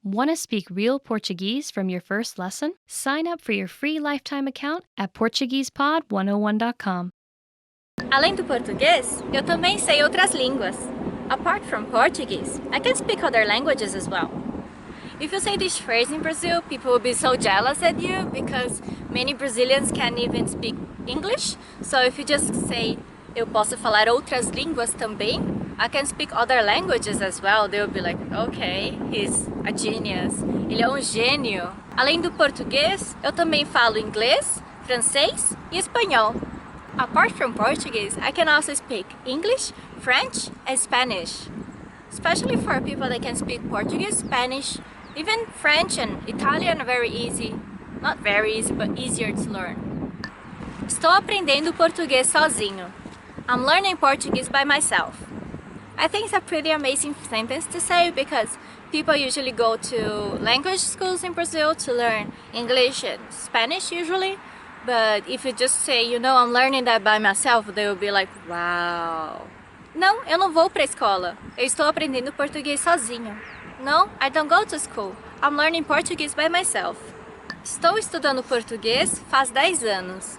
Want to speak real Portuguese from your first lesson? Sign up for your free lifetime account at PortuguesePod101.com. Além do português, eu também sei outras línguas. Apart from Portuguese, I can speak other languages as well. If you say this phrase in Brazil, people will be so jealous at you because many Brazilians can't even speak English. So if you just say, eu posso falar outras línguas também, I can speak other languages as well, they will be like, okay, he's a genius. Ele é um gênio. Além do português, eu também falo inglês, francês e espanhol. Apart from Portuguese, I can also speak English, French, and Spanish. Especially for people that can speak Portuguese, Spanish, even French and Italian are very easy. Not very easy, but easier to learn. Estou aprendendo português sozinho. I'm learning Portuguese by myself. I think it's a pretty amazing sentence to say because people usually go to language schools in Brazil to learn English and Spanish usually. But if you just say, I'm learning that by myself, they will be like, wow. Não, eu não vou para a escola. Eu estou aprendendo português sozinho. No, I don't go to school. I'm learning Portuguese by myself. Estou estudando português faz 10 anos.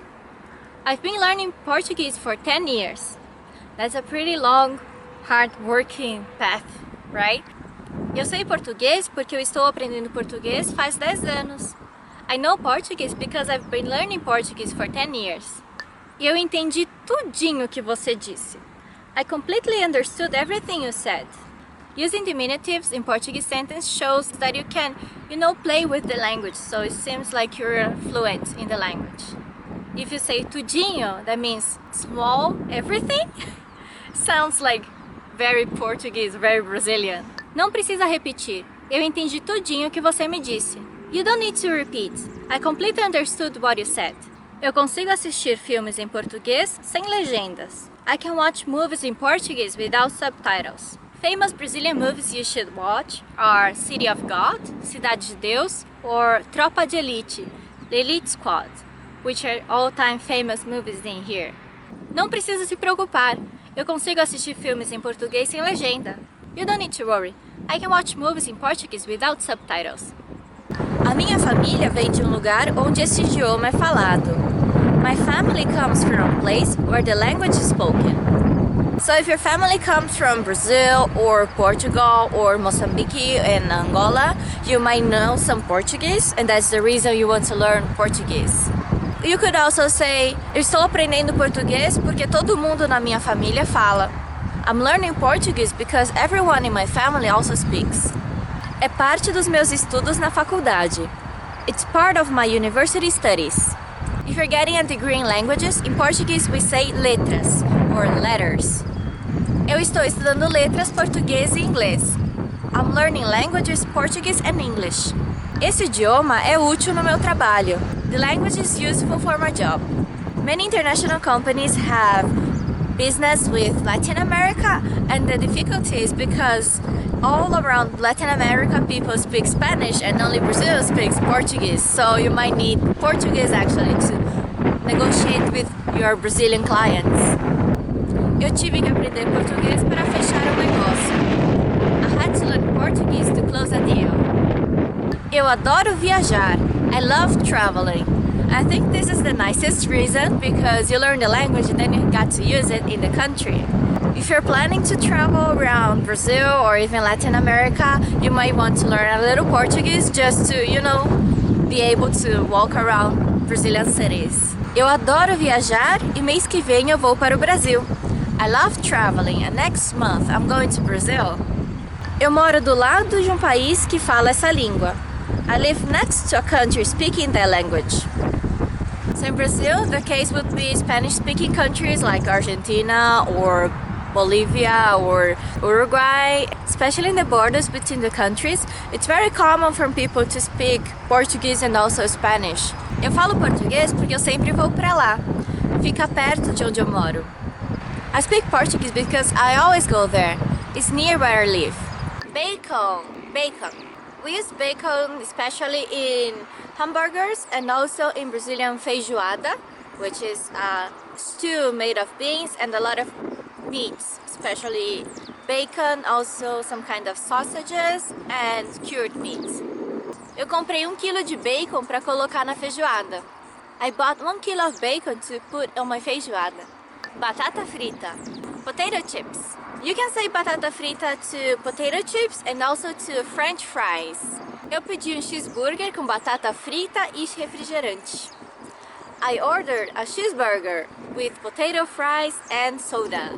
I've been learning Portuguese for 10 years. That's a pretty long, hard-working path, right? Eu sei português porque eu estou aprendendo português faz 10 anos. I know Portuguese because I've been learning Portuguese for 10 years. E eu entendi tudinho que você disse. I completely understood everything you said. Using diminutives in Portuguese sentence shows that you can, play with the language, so it seems like you're fluent in the language. If you say tudinho, that means small everything. Sounds like very Portuguese, very Brazilian. Não precisa repetir. Eu entendi tudinho que você me disse. You don't need to repeat. I completely understood what you said. Eu consigo assistir filmes em português sem legendas. I can watch movies in Portuguese without subtitles. Famous Brazilian movies you should watch are City of God, Cidade de Deus, or Tropa de Elite, The Elite Squad, which are all-time famous movies in here. Não precisa se preocupar. Eu consigo assistir filmes em português sem legenda. You don't need to worry. I can watch movies in Portuguese without subtitles. A minha família vem de um lugar onde esse idioma é falado. My family comes from a place where the language is spoken. So if your family comes from Brazil or Portugal or Mozambique and Angola, you might know some Portuguese and that's the reason you want to learn Portuguese. You could also say, eu estou aprendendo português porque todo mundo na minha família fala. I'm learning Portuguese because everyone in my family also speaks. É parte dos meus estudos na faculdade. It's part of my university studies. If you're getting a degree in languages, in Portuguese we say letras, or letters. Eu estou estudando letras português e inglês. I'm learning languages Portuguese and English. Esse idioma é útil no meu trabalho. The language is useful for my job. Many international companies have business with Latin America, and the difficulty is because all around Latin America people speak Spanish and only Brazil speaks Portuguese, so you might need Portuguese actually to negotiate with your Brazilian clients. Eu tive que aprender português para fechar um negócio. I had to learn Portuguese to close a deal. Eu adoro viajar. I love traveling. I think this is the nicest reason because you learn the language and then you got to use it in the country. If you're planning to travel around Brazil or even Latin America, you might want to learn a little Portuguese just to, be able to walk around Brazilian cities. Eu adoro viajar e mês que vem eu vou para o Brasil. I love traveling and next month I'm going to Brazil. Eu moro do lado de um país que fala essa língua. I live next to a country speaking that language. So in Brazil, the case would be Spanish-speaking countries like Argentina or Bolivia or Uruguay. Especially in the borders between the countries, it's very common for people to speak Portuguese and also Spanish. Eu falo português porque eu sempre vou para lá. Fica perto de onde eu moro. I speak Portuguese because I always go there. It's near where I live. Bacon. We use bacon especially in hamburgers and also in Brazilian feijoada, which is a stew made of beans and a lot of meats, especially bacon, also some kind of sausages and cured meat. Eu comprei 1 quilo de bacon para colocar na feijoada. I bought 1 kilo of bacon to put on my feijoada. Batata frita. Potato chips. You can say batata frita to potato chips and also to French fries. Eu pedi cheeseburger com batata frita e refrigerante. I ordered a cheeseburger with potato fries and soda.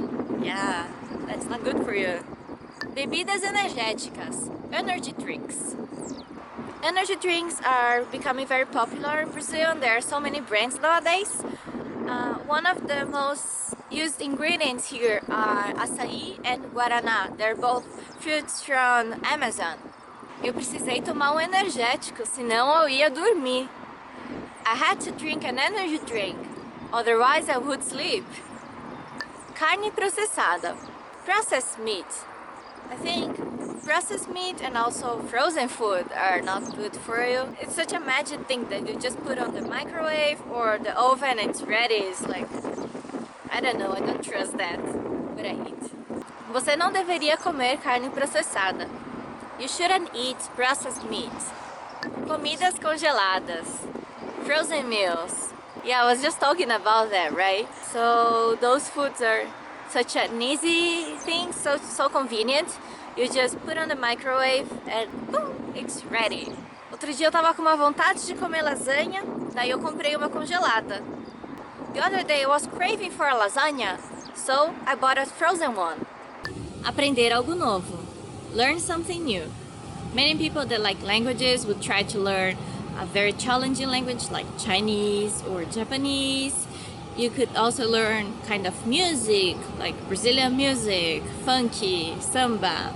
Yeah, that's not good for you. Bebidas energéticas. Energy drinks. Energy drinks are becoming very popular in Brazil, and there are so many brands nowadays. One of the most used ingredients here are açaí and guaraná. They're both fruits from Amazon. Eu precisei tomar energético, senão eu ia dormir. I had to drink an energy drink, otherwise I would sleep. Carne processada. Processed meat. I think processed meat and also frozen food are not good for you. It's such a magic thing that you just put on the microwave or the oven and it's ready. It's like, I don't know, I don't trust that, but I eat. Você não deveria comer carne processada. You shouldn't eat processed meat. Comidas congeladas. Frozen meals. Yeah, I was just talking about that, right? So those foods are such an easy thing, so convenient. You just put on the microwave and boom, it's ready. Outro dia eu tava com uma vontade de comer lasanha, daí eu comprei uma congelada. The other day I was craving for a lasagna, so I bought a frozen one. Aprender algo novo. Learn something new. Many people that like languages would try to learn a very challenging language like Chinese or Japanese. You could also learn kind of music, like Brazilian music, funky, samba.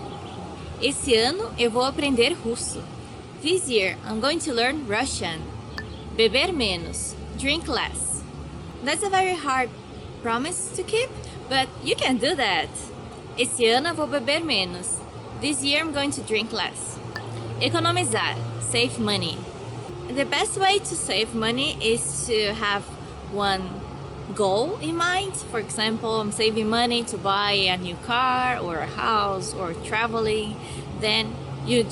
Esse ano eu vou aprender russo. This year I'm going to learn Russian. Beber menos, drink less. That's a very hard promise to keep, but you can do that. Esse ano eu vou beber menos. This year I'm going to drink less. Economizar, save money. The best way to save money is to have one goal in mind. For example, I'm saving money to buy a new car or a house or traveling. Then you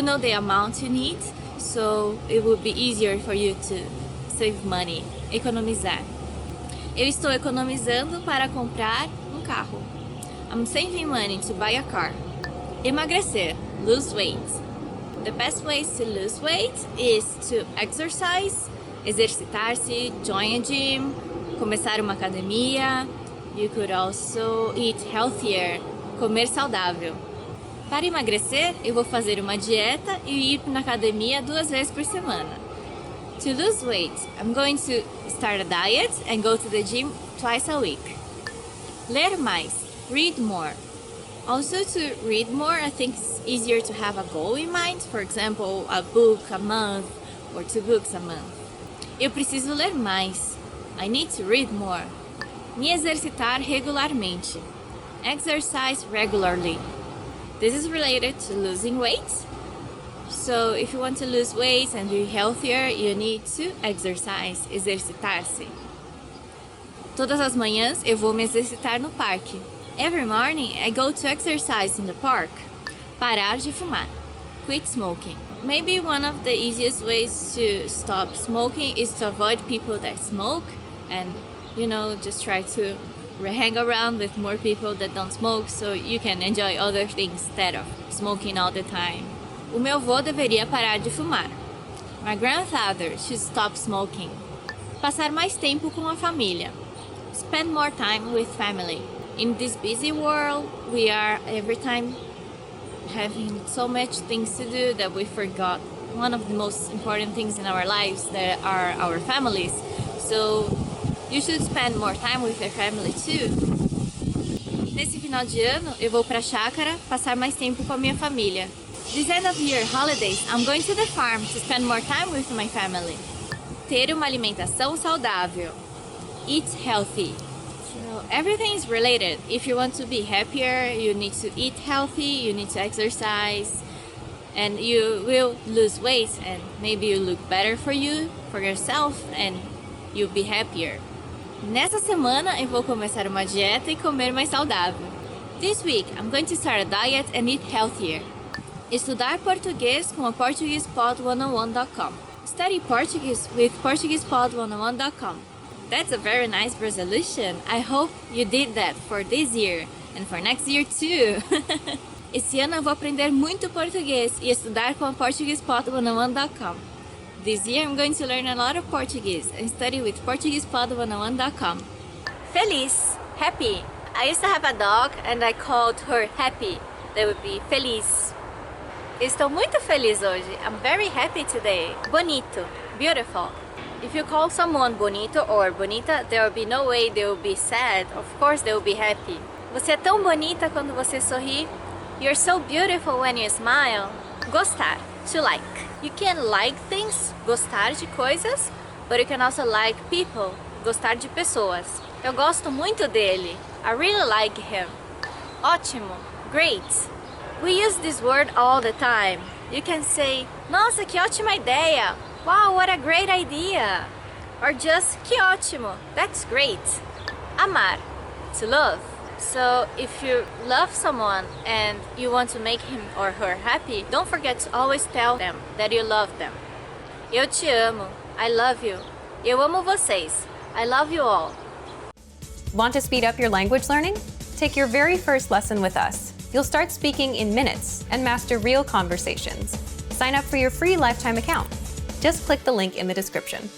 know the amount you need, so it would be easier for you to save money. Economizar. Eu estou economizando para comprar carro. I'm saving money to buy a car. Emagrecer, lose weight. The best ways to lose weight is to exercise, exercitar-se, join a gym, começar uma academia. You could also eat healthier, comer saudável. Para emagrecer, eu vou fazer uma dieta e ir na academia 2 vezes por semana. To lose weight, I'm going to start a diet and go to the gym twice a week. Ler mais, read more. Also, to read more, I think it's easier to have a goal in mind. For example, a book a month or 2 books a month. Eu preciso ler mais. I need to read more. Me exercitar regularmente. Exercise regularly. This is related to losing weight. So if you want to lose weight and be healthier, you need to exercise, exercitar-se. Todas as manhãs eu vou me exercitar no parque. Every morning I go to exercise in the park. Parar de fumar. Quit smoking. Maybe one of the easiest ways to stop smoking is to avoid people that smoke and, just try to hang around with more people that don't smoke so you can enjoy other things instead of smoking all the time. O meu avô deveria parar de fumar. My grandfather should stop smoking. Passar mais tempo com a família. Spend more time with family. In this busy world, we are every time having so much things to do that we forgot one of the most important things in our lives that are our families. So you should spend more time with your family too. Nesse final de ano, eu vou pra chácara passar mais tempo com a minha família. This end of year holidays, I'm going to the farm to spend more time with my family. Ter uma alimentação saudável. Eat healthy. So everything is related. If you want to be happier, you need to eat healthy, you need to exercise, and you will lose weight and maybe you look better for you, for yourself, and you'll be happier. Nessa semana eu vou começar uma dieta e comer mais saudável. This week, I'm going to start a diet and eat healthier. Estudar português com a PortuguesePod101.com. Study Portuguese with PortuguesePod101.com. That's a very nice resolution. I hope you did that for this year and for next year too. Esse ano eu vou aprender muito português e estudar com a PortuguesePod101.com. This year I'm going to learn a lot of Portuguese and study with PortuguesePod101.com. Feliz, happy. I used to have a dog and I called her Happy. That would be Feliz. Estou muito feliz hoje. I'm very happy today. Bonito, beautiful. If you call someone bonito or bonita, there will be no way they will be sad. Of course they will be happy. Você é tão bonita quando você sorri. You're so beautiful when you smile. Gostar, to like. You can like things, gostar de coisas, but you can also like people, gostar de pessoas. Eu gosto muito dele. I really like him. Ótimo, great. We use this word all the time. You can say, nossa, que ótima ideia. Wow, what a great idea. Or just, que ótimo, that's great. Amar, to love. So if you love someone and you want to make him or her happy, don't forget to always tell them that you love them. Eu te amo. I love you. Eu amo vocês. I love you all. Want to speed up your language learning? Take your very first lesson with us. You'll start speaking in minutes and master real conversations. Sign up for your free lifetime account. Just click the link in the description.